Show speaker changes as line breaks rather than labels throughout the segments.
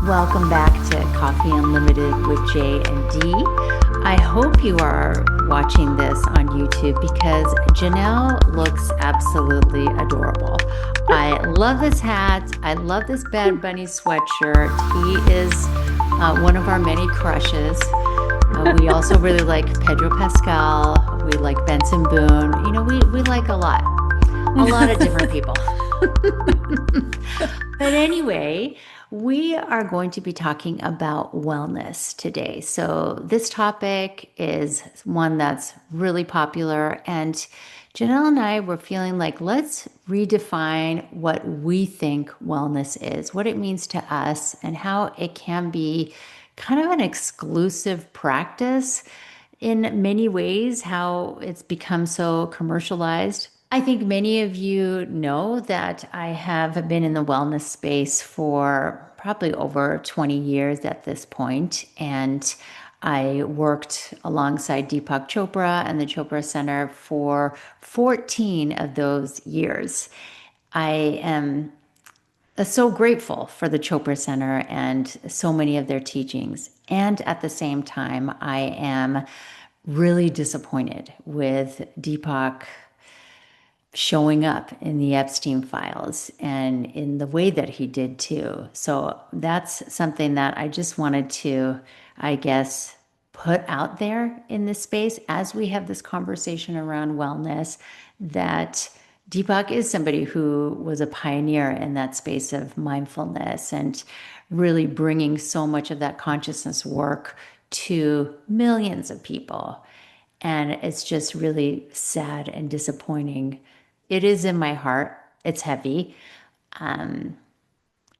Welcome back to Coffee Unlimited with J and D. I hope you are watching this on YouTube because Janelle looks absolutely adorable. I love this hat. I love this Bad Bunny sweatshirt. He is one of our many crushes. We also really like Pedro Pascal. We like Benson Boone. You know, we like a lot of different people. But anyway, we are going to be talking about wellness today. So this topic is one that's really popular, and Janelle and I were feeling like let's redefine what we think wellness is, what it means to us, and how it can be kind of an exclusive practice in many ways, how it's become so commercialized. I think many of you know that I have been in the wellness space for probably over 20 years at this point, and I worked alongside Deepak Chopra and the Chopra Center for 14 of those years. I am so grateful for the Chopra Center and so many of their teachings. And at the same time, I am really disappointed with Deepak showing up in the Epstein files and in the way that he did too. So that's something that I just wanted to, I guess, put out there in this space as we have this conversation around wellness, that Deepak is somebody who was a pioneer in that space of mindfulness and really bringing so much of that consciousness work to millions of people. And it's just really sad and disappointing. It is in my heart. It's heavy. Um,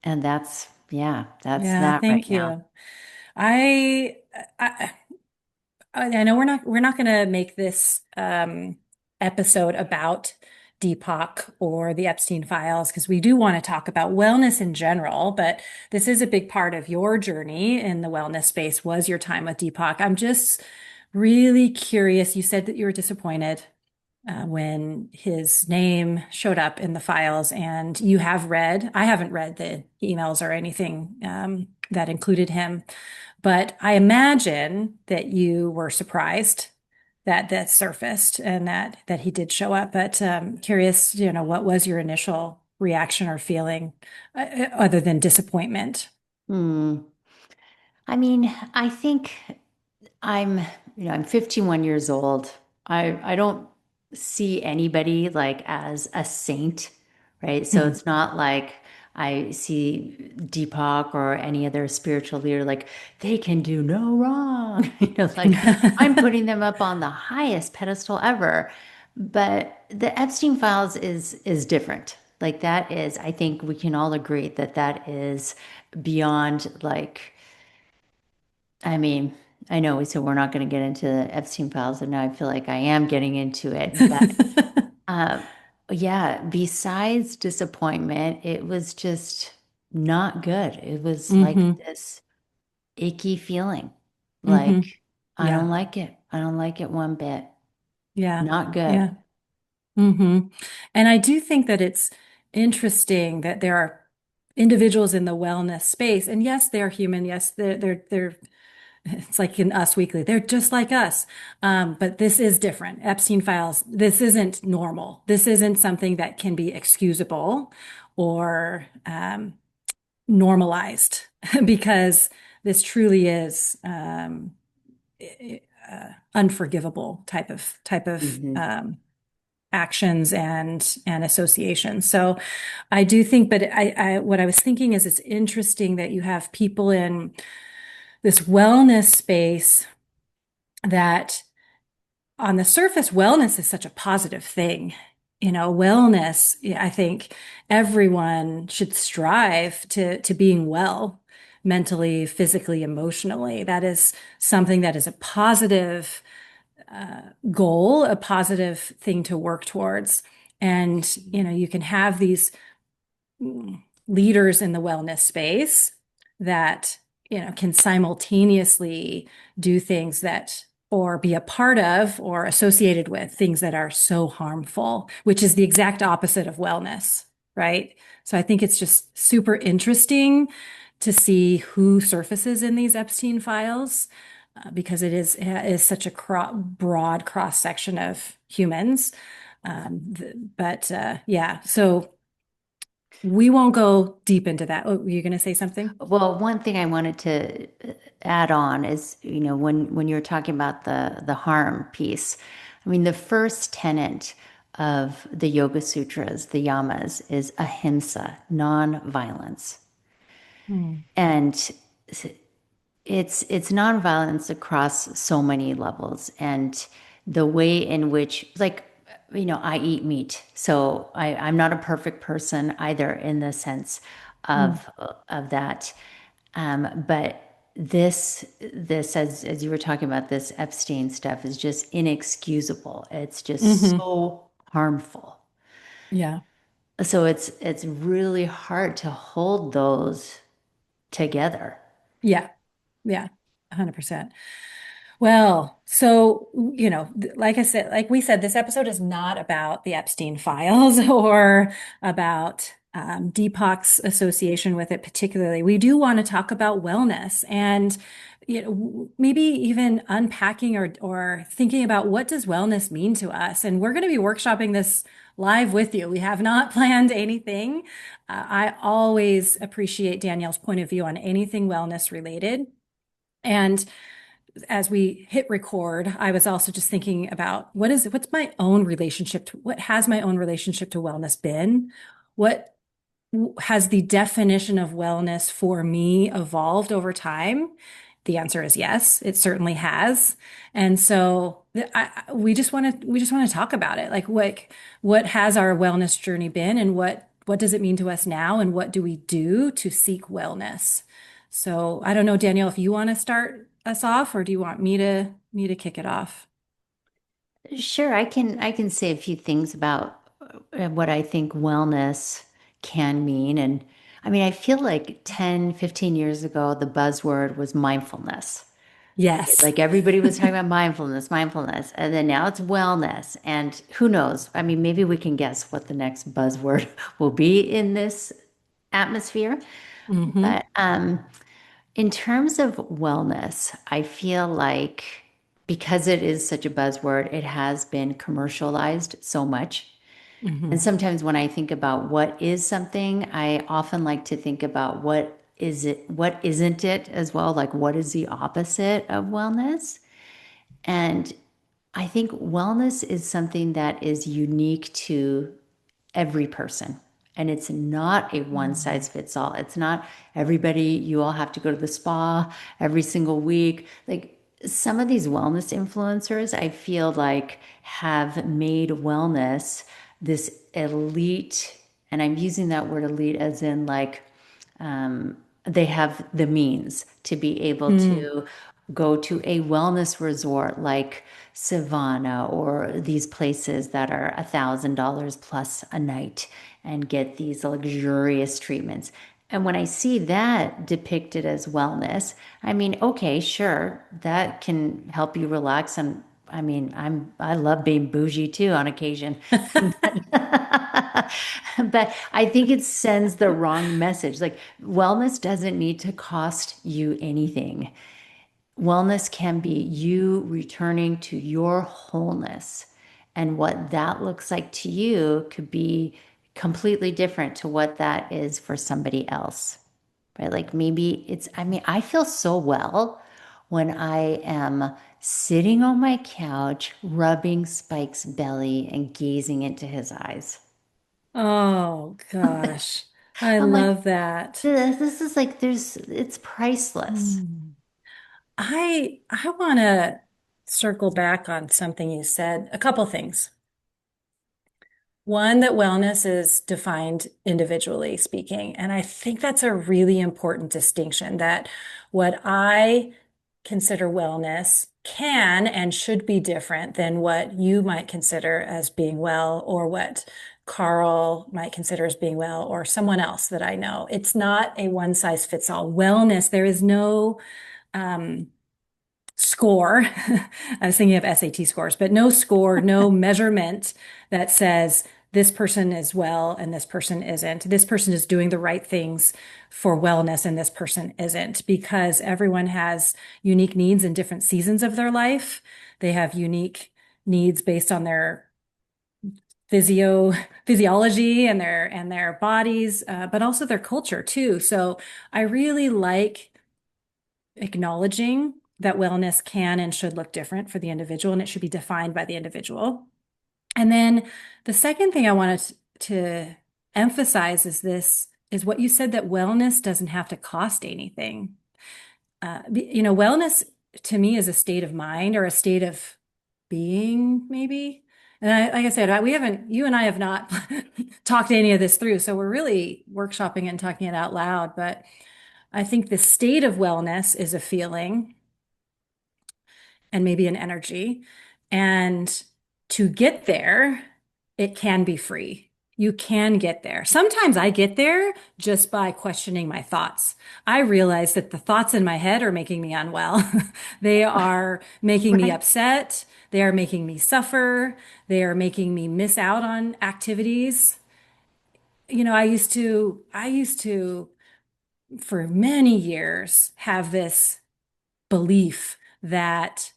and that's
Yeah,
that right
thank
now.
you. I I, I know we're not going to make this episode about Deepak or the Epstein files because we do want to talk about wellness in general, but this is a big part of your journey in the wellness space was your time with Deepak. I'm just really curious. You said that you were disappointed when his name showed up in the files, and you have read, I haven't read the emails or anything that included him, but I imagine that you were surprised that that surfaced and that he did show up. But curious, what was your initial reaction or feeling other than disappointment?
Hmm. I mean, I think I'm, I'm 51 years old. I don't see anybody like as a saint, right? So
Mhm.
it's not like I see Deepak or any other spiritual leader like they can do no wrong. Like I'm putting them up on the highest pedestal ever. But the Epstein files is different. Like that is, I think we can all agree that that is beyond like I mean, I know we said we're not going to get into the Epstein files, and now I feel like I am getting into it. But uh, yeah, besides disappointment, it was just not good. It was like
hmm
this icky feeling.
hmm
Like, I don't
Yeah.
like it. I don't like it one bit.
Yeah.
Not good.
Yeah. hmm And I do think that it's interesting that there are individuals in the wellness space, and yes, they're human. Yes, they're it's like in Us Weekly. They're just like us. But this is different. Epstein files, this isn't normal. This isn't something that can be excusable or normalized because this truly is unforgivable type of
Hmm.
actions and associations. So I do think, but what I was thinking is it's interesting that you have people in this wellness space that on the surface, wellness is such a positive thing. Wellness, yeah, I think everyone should strive to being well mentally, physically, emotionally. That is something that is a positive goal, a positive thing to work towards. And, you can have these leaders in the wellness space that, can simultaneously do things that or be a part of or associated with things that are so harmful, which is the exact opposite of wellness, right? So I think it's just super interesting to see who surfaces in these Epstein files, because it is such a broad cross section of humans. But yeah, so we won't go deep into that. Oh, you're going to say something?
Well, one thing I wanted to add on is, when you're talking about the harm piece, I mean, the first tenet of the Yoga Sutras, the yamas, is ahimsa, non-violence.
Hmm.
And it's nonviolence across so many levels, and the way in which, like, I eat meat, so I'm not a perfect person either in the sense
Hmm.
of that. But this as you were talking about, this Epstein stuff is just inexcusable. It's just
Hmm.
so harmful.
Yeah.
So it's really hard to hold those together.
Yeah. Yeah. 100%. Well, so, like I said, like we said, this episode is not about the Epstein files or about Deepak's association with it particularly. We do want to talk about wellness and, maybe even unpacking or thinking about what does wellness mean to us. And we're going to be workshopping this live with you. We have not planned anything. I always appreciate Danielle's point of view on anything wellness related. And as we hit record, I was also just thinking about what's my own relationship to what has my own relationship to wellness been? What has the definition of wellness for me evolved over time? The answer is yes, it certainly has. And so we just want to talk about it. Like what has our wellness journey been and what does it mean to us now and what do we do to seek wellness? So I don't know, Danielle, if you want to start us off or do you want me to kick it off?
Sure, I can say a few things about what I think wellness can mean. And I mean, I feel like 10, 15 years ago, the buzzword was mindfulness. Right?
Yes.
Like everybody was talking about mindfulness, mindfulness. And then now it's wellness. And who knows? I mean, maybe we can guess what the next buzzword will be in this atmosphere.
Hmm.
But in terms of wellness, I feel like because it is such a buzzword, it has been commercialized so much. And
Hmm.
sometimes when I think about what is something, I often like to think about what is it, what isn't it as well, like what is the opposite of wellness? And I think wellness is something that is unique to every person. And it's not a one size fits all. It's not everybody, you all have to go to the spa every single week. Like some of these wellness influencers, I feel like have made wellness this elite, and I'm using that word elite as in like they have the means to be able
Mm.
to go to a wellness resort like Savannah or these places that are $1,000 plus a night and get these luxurious treatments. And when I see that depicted as wellness, I mean, okay, sure, that can help you relax. And I mean, I love being bougie too on occasion. But I think it sends the wrong message. Like, wellness doesn't need to cost you anything. Wellness can be you returning to your wholeness. And what that looks like to you could be completely different to what that is for somebody else, right? Like maybe it's, I mean, I feel so well when I am sitting on my couch, rubbing Spike's belly and gazing into his eyes.
Oh gosh, I
I'm like,
love that.
this is like, it's priceless.
Hmm. I want to circle back on something you said, a couple things. One, that wellness is defined individually speaking. And I think that's a really important distinction that what I consider wellness can and should be different than what you might consider as being well, or what Carl might consider as being well, or someone else that I know. It's not a one size fits all. Wellness, there is no um, score. I was thinking of SAT scores, but no score, no measurement that says this person is well and this person isn't. This person is doing the right things for wellness and this person isn't, because everyone has unique needs in different seasons of their life. They have unique needs based on their physiology and their bodies, but also their culture too. So I really like acknowledging that wellness can and should look different for the individual, and it should be defined by the individual. And then the second thing I wanted to emphasize is what you said, that wellness doesn't have to cost anything. Wellness to me is a state of mind or a state of being, maybe. And like I said, you and I have not talked any of this through, so we're really workshopping it and talking it out loud. But I think the state of wellness is a feeling and maybe an energy. And to get there, it can be free. You can get there. Sometimes I get there just by questioning my thoughts. I realize that the thoughts in my head are making me unwell. They are making me
Right.
upset. They are making me suffer. They are making me miss out on activities. I used to, for many years, have this belief that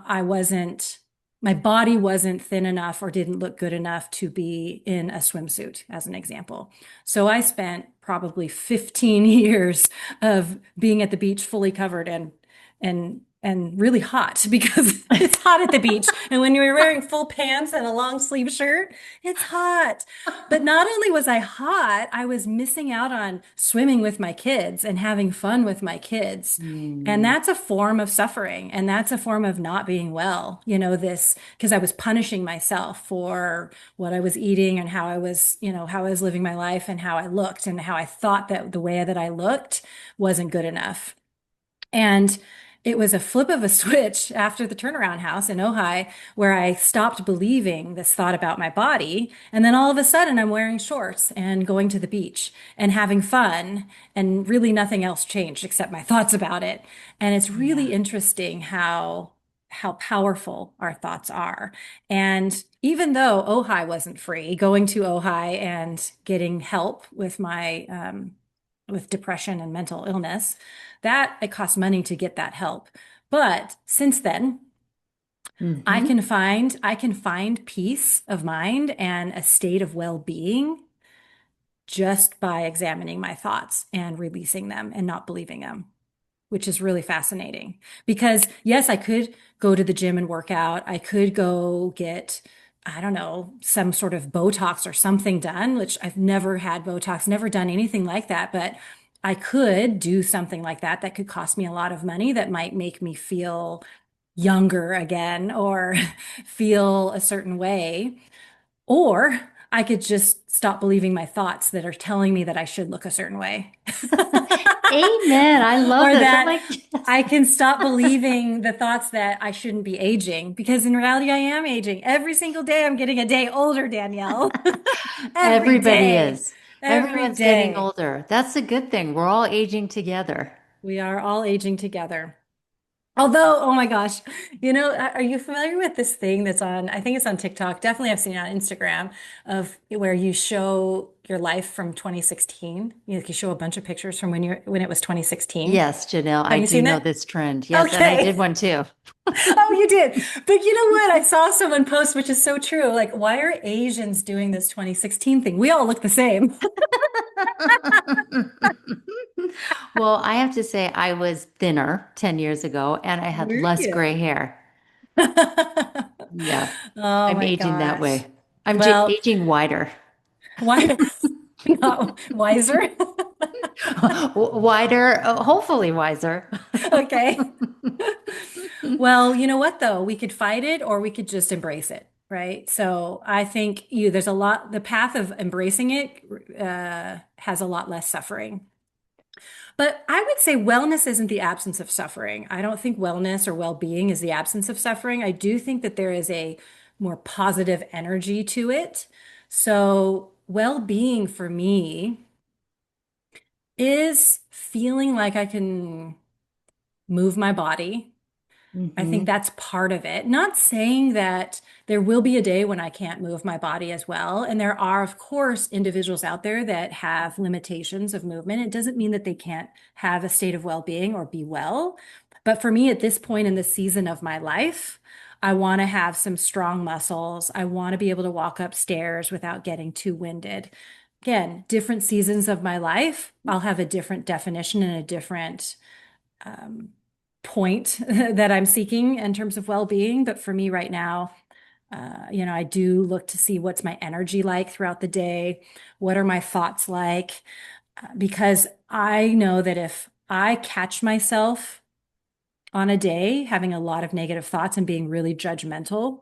I wasn't, my body wasn't thin enough or didn't look good enough to be in a swimsuit, as an example. So I spent probably 15 years of being at the beach fully covered and really hot because it's hot at the beach. And when you're wearing full pants and a long sleeve shirt, it's hot. But not only was I hot, I was missing out on swimming with my kids and having fun with my kids. And
Mm.
that's a form of suffering. And that's a form of not being well. Because I was punishing myself for what I was eating and how I was living my life and how I looked and how I thought that the way that I looked wasn't good enough. And it was a flip of a switch after the turnaround house in Ojai where I stopped believing this thought about my body. And then all of a sudden, I'm wearing shorts and going to the beach and having fun. And really nothing else changed except my thoughts about it. And it's really
Yeah.
interesting how powerful our thoughts are. And even though Ojai wasn't free, going to Ojai and getting help with my with depression and mental illness, that it costs money to get that help. But since then,
Hmm.
I can find peace of mind and a state of well-being just by examining my thoughts and releasing them and not believing them, which is really fascinating. Because yes, I could go to the gym and work out. I could go get, I don't know, some sort of Botox or something done, which I've never had Botox, never done anything like that. But I could do something like that that could cost me a lot of money that might make me feel younger again or feel a certain way. Or I could just stop believing my thoughts that are telling me that I should look a certain way.
Amen. I love
Or
this. I'm
that
like, yes.
I can stop believing the thoughts that I shouldn't be aging, because in reality, I am aging. Every single day, I'm getting a day older, Danielle. Every
Everybody
day,
is.
every
Everyone's getting
day.
older. That's a good thing. We're all aging together.
We are all aging together. Although, oh my gosh, are you familiar with this thing that's on, I think it's on TikTok. Definitely I've seen it on Instagram, of where you show your life from 2016. You show a bunch of pictures from when it was 2016.
Yes, Janelle, I
Have you
do
seen
know
that?
this trend. Yes, and I did
Okay.
one too.
Oh, you did. But you know what? I saw someone post, which is so true. Like, why are Asians doing this 2016 thing? We all look the same.
Well, I have to say I was thinner 10 years ago and I had
Were
less gray
you?
hair. Yeah,
Oh
I'm
my
aging that
gosh.
way. I'm
Well,
aging wider.
why not wiser?
Wider, hopefully wiser.
Okay. Well, you know what though? We could fight it or we could just embrace it, right? So I think the path of embracing it has a lot less suffering. But I would say wellness isn't the absence of suffering. I don't think wellness or well-being is the absence of suffering. I do think that there is a more positive energy to it. So well-being for me is feeling like I can move my body, I think
Hmm.
that's part of it. Not saying that there will be a day when I can't move my body as well. And there are, of course, individuals out there that have limitations of movement. It doesn't mean that they can't have a state of well-being or be well. But for me, at this point in the season of my life, I want to have some strong muscles. I want to be able to walk upstairs without getting too winded. Again, different seasons of my life, I'll have a different definition and a different um, point that I'm seeking in terms of well-being. But for me right now, I do look to see what's my energy like throughout the day. What are my thoughts like? Because I know that if I catch myself on a day having a lot of negative thoughts and being really judgmental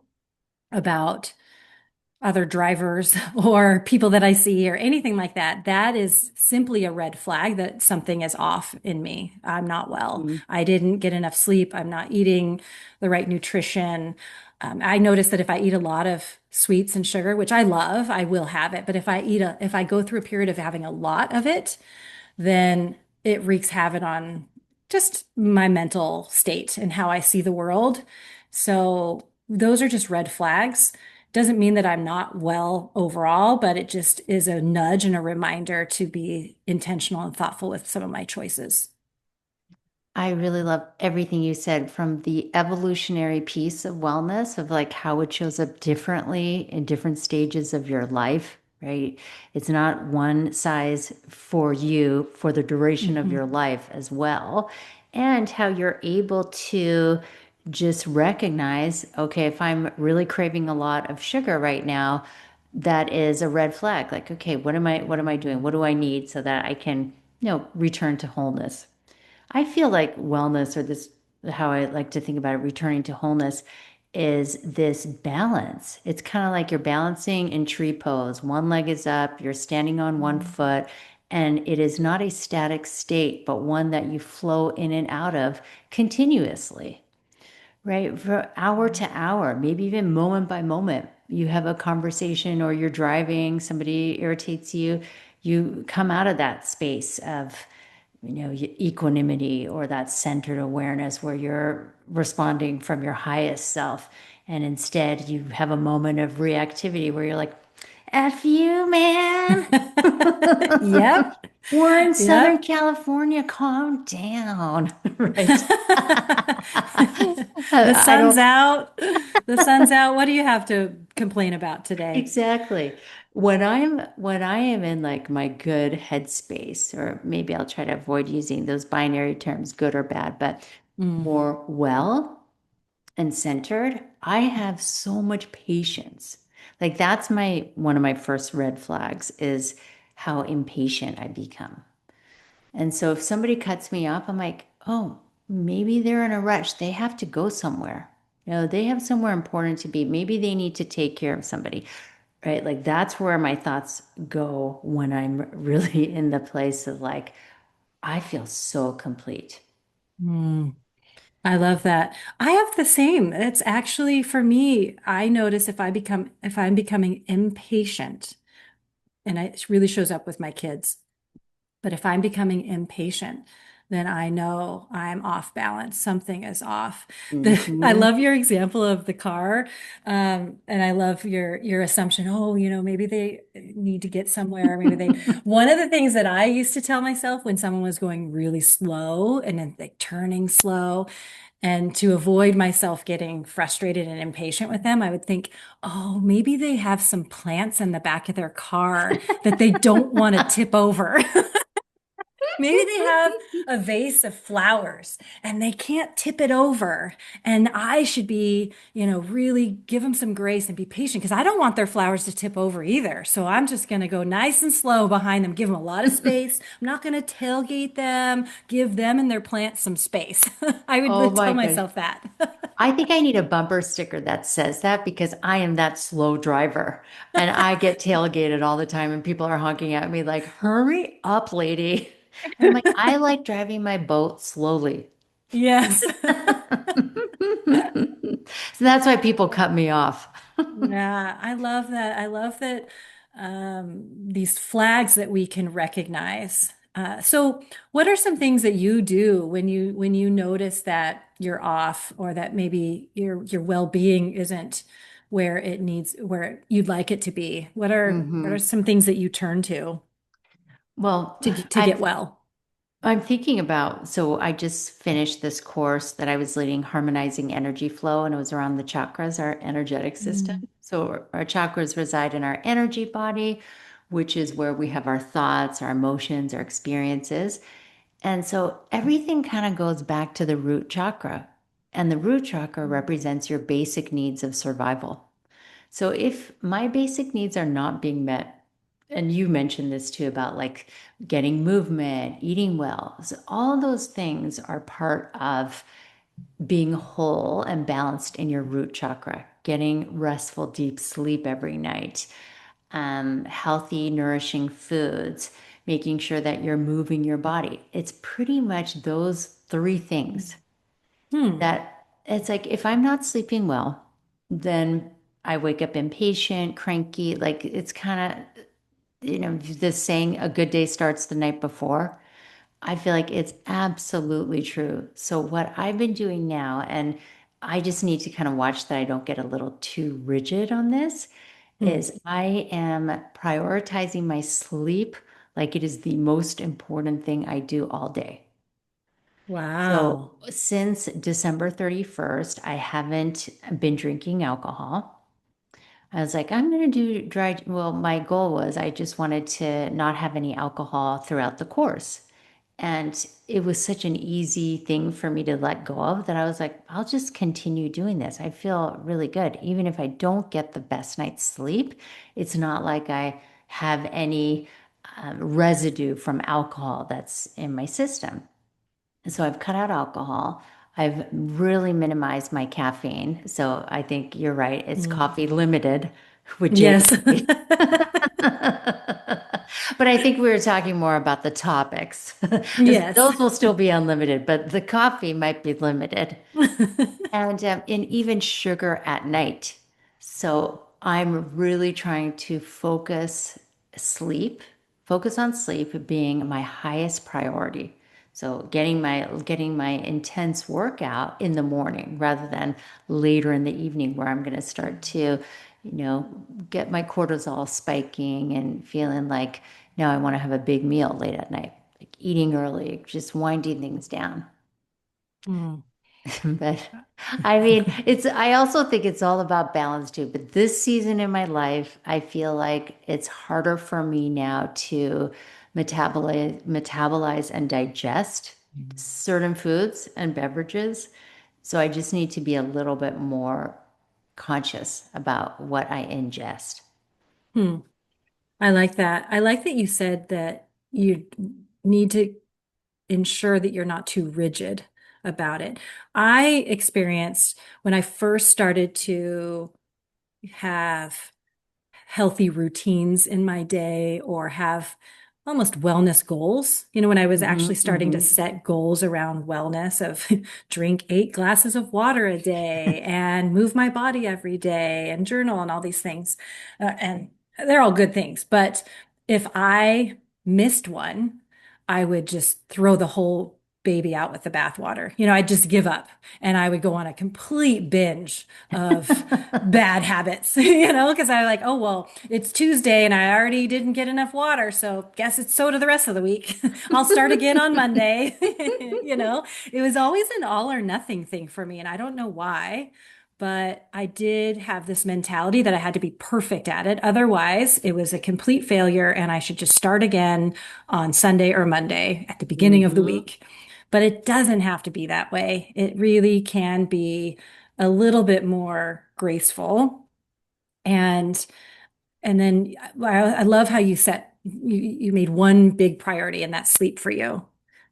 about other drivers or people that I see or anything like that, that is simply a red flag that something is off in me. I'm not well. I didn't get enough sleep. I'm not eating the right nutrition. I notice that if I eat a lot of sweets and sugar, which I love, I will have it. But if I go through a period of having a lot of it, then it wreaks havoc on just my mental state and how I see the world. So those are just red flags. Doesn't mean that I'm not well overall, but it just is a nudge and a reminder to be intentional and thoughtful with some of my choices.
I really love everything you said from the evolutionary piece of wellness, of like how it shows up differently in different stages of your life, right? It's not one size for you for the duration of
Mhm.
your life as well. And how you're able to just recognize, okay, if I'm really craving a lot of sugar right now, that is a red flag. Like, okay, what am I doing? What do I need so that I can, return to wholeness? I feel like wellness, or this, how I like to think about it, returning to wholeness, is this balance. It's kind of like you're balancing in tree pose. One leg is up, you're standing on one foot, and it is not a static state, but one that you flow in and out of continuously, right? For hour to hour, maybe even moment by moment. You have a conversation or you're driving, somebody irritates you, you come out of that space of equanimity or that centered awareness where you're responding from your highest self. And instead, you have a moment of reactivity where you're like, F you, man.
Yep.
We're in Southern
Yep.
California. Calm down. Right.
The
I
sun's
don't
out. The sun's out. What do you have to complain about today?
exactly. When I am in like my good headspace, or maybe I'll try to avoid using those binary terms, good or bad, but
Mm.
more well and centered, I have so much patience. Like that's my one of my first red flags is how impatient I become. And so if somebody cuts me off, I'm like, oh, maybe they're in a rush. They have to go somewhere. They have somewhere important to be. Maybe they need to take care of somebody, right? Like that's where my thoughts go when I'm really in the place of like, I feel so complete.
Mm. I love that. I have the same. It's actually for me, I notice if I'm becoming impatient, and it really shows up with my kids. But if I'm becoming impatient, then I know I'm off balance. Something is off. I
Hmm.
love your example of the car. And I love your assumption, oh, maybe they need to get somewhere. One of the things that I used to tell myself when someone was going really slow and then like turning slow, and to avoid myself getting frustrated and impatient with them, I would think, oh, maybe they have some plants in the back of their car that they don't want to tip over. Maybe they have a vase of flowers and they can't tip it over. And I should be, really give them some grace and be patient because I don't want their flowers to tip over either. So I'm just going to go nice and slow behind them, give them a lot of space. I'm not going to tailgate them, give them and their plants some space. I
Oh
would
my
tell
gosh.
myself that.
I think I need a bumper sticker that says that because I am that slow driver and I get tailgated all the time and people are honking at me like, hurry up, lady. And I'm like, I like driving my boat slowly.
Yes.
So that's why people cut me off.
Yeah, I love that. I love that these flags that we can recognize. So, what are some things that you do when you notice that you're off or that maybe your well-being isn't where you'd like it to be? What are
Hmm.
some things that you turn to
Well,
to get well?
I'm thinking about, so I just finished this course that I was leading, harmonizing energy flow, and it was around the chakras, our energetic system.
Mm.
So our chakras reside in our energy body, which is where we have our thoughts, our emotions, our experiences. And so everything kind of goes back to the root chakra. And the root chakra represents your basic needs of survival. So if my basic needs are not being met, and you mentioned this too about like getting movement, eating well, so all those things are part of being whole and balanced in your root chakra, getting restful, deep sleep every night, healthy, nourishing foods, making sure that you're moving your body. It's pretty much those three things
Hmm.
that it's like if I'm not sleeping well, then I wake up impatient, cranky. Like it's kind of, this saying, a good day starts the night before. I feel like it's absolutely true. So, what I've been doing now, and I just need to kind of watch that I don't get a little too rigid on this,
Hmm.
is I am prioritizing my sleep like it is the most important thing I do all day. So
Wow.
since December 31st, I haven't been drinking alcohol. I was like, I'm going to do dry. Well, my goal was I just wanted to not have any alcohol throughout the course. And it was such an easy thing for me to let go of that I was like, I'll just continue doing this. I feel really good. Even if I don't get the best night's sleep, it's not like I have any residue from alcohol that's in my system. So I've cut out alcohol. I've really minimized my caffeine. So I think you're right. It's
Hmm.
coffee limited with
Yes.
J-Coffee. But I think we were talking more about the topics.
Yes.
Those will still be unlimited, but the coffee might be limited and even sugar at night. So I'm really trying to sleep, focus on sleep being my highest priority. So getting my intense workout in the morning rather than later in the evening where I'm going to start to, you know, get my cortisol spiking and feeling like now I want to have a big meal late at night. Like eating early, just winding things down.
Hmm.
But I mean, I also think it's all about balance too. But this season in my life, I feel like it's harder for me now to metabolize and digest certain foods and beverages. So I just need to be a little bit more conscious about what I ingest.
Hmm. I like that. I like that you said that you need to ensure that you're not too rigid about it. I experienced when I first started to have healthy routines in my day or have almost wellness goals. When I was
Hmm.
actually starting to
Hmm.
set goals around wellness of drink 8 glasses of water a day and move my body every day and journal and all these things. And they're all good things. But if I missed one, I would just throw the whole baby out with the bathwater. I'd just give up and I would go on a complete binge of bad habits, because I like, oh, well, it's Tuesday and I already didn't get enough water. So guess it's soda the rest of the week. I'll start again on Monday. It was always an all or nothing thing for me. And I don't know why, but I did have this mentality that I had to be perfect at it. Otherwise, it was a complete failure and I should just start again on Sunday or Monday at the beginning of the
Hmm.
week. But it doesn't have to be that way. It really can be a little bit more graceful. And and then I love how you made one big priority and that's sleep for you.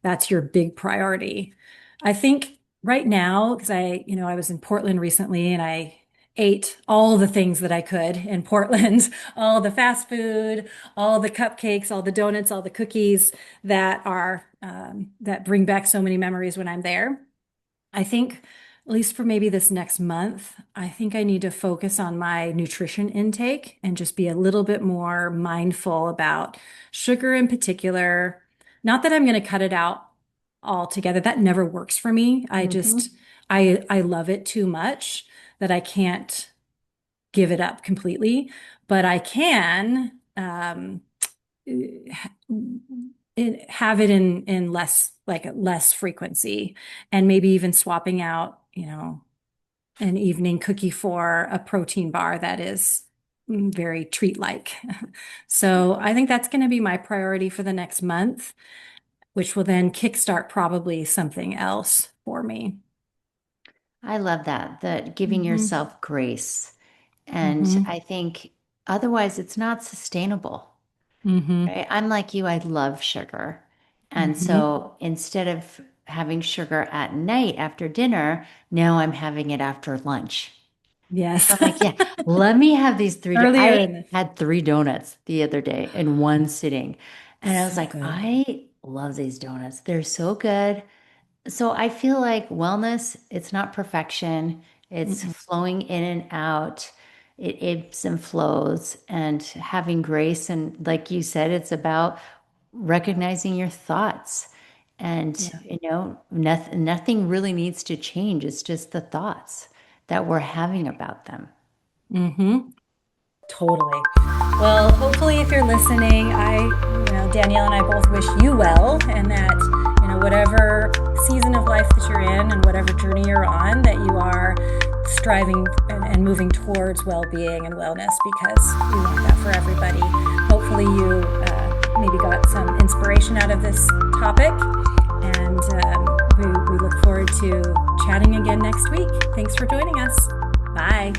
That's your big priority. I think right now, because I was in Portland recently and I ate all the things that I could in Portland, all the fast food, all the cupcakes, all the donuts, all the cookies that bring back so many memories when I'm there. I think, at least for maybe this next month, I think I need to focus on my nutrition intake and just be a little bit more mindful about sugar in particular. Not that I'm going to cut it out altogether. That never works for me.
Hmm.
I love it too much that I can't give it up completely, but I can have it in less frequency, and maybe even swapping out, an evening cookie for a protein bar that is very treat-like. So I think that's going to be my priority for the next month, which will then kickstart probably something else for me.
I love that, that giving
Hmm.
yourself grace. And
Hmm.
I think otherwise it's not sustainable,
Hmm.
right? I'm like you, I love sugar. And
Hmm.
so instead of having sugar at night after dinner, now I'm having it after lunch. So
Yes.
I'm like, yeah, let me have these
Earlier
I
in the
had 3 donuts the other day in one sitting. And I was
so
like,
good.
I love these donuts. They're so good. So I feel like wellness, it's not perfection. It's
Mm-mm.
flowing in and out. It ebbs and flows and having grace. And like you said, it's about recognizing your thoughts. And,
Yeah.
nothing really needs to change. It's just the thoughts that we're having about them.
Hmm. Totally. Well, hopefully, if you're listening, Danielle and I both wish you well, and that, whatever season of life that you're in and whatever journey you're on, that you are striving and moving towards well-being and wellness, because we want that for everybody. Hopefully, you maybe got some inspiration out of this topic, and we look forward to chatting again next week. Thanks for joining us. Bye.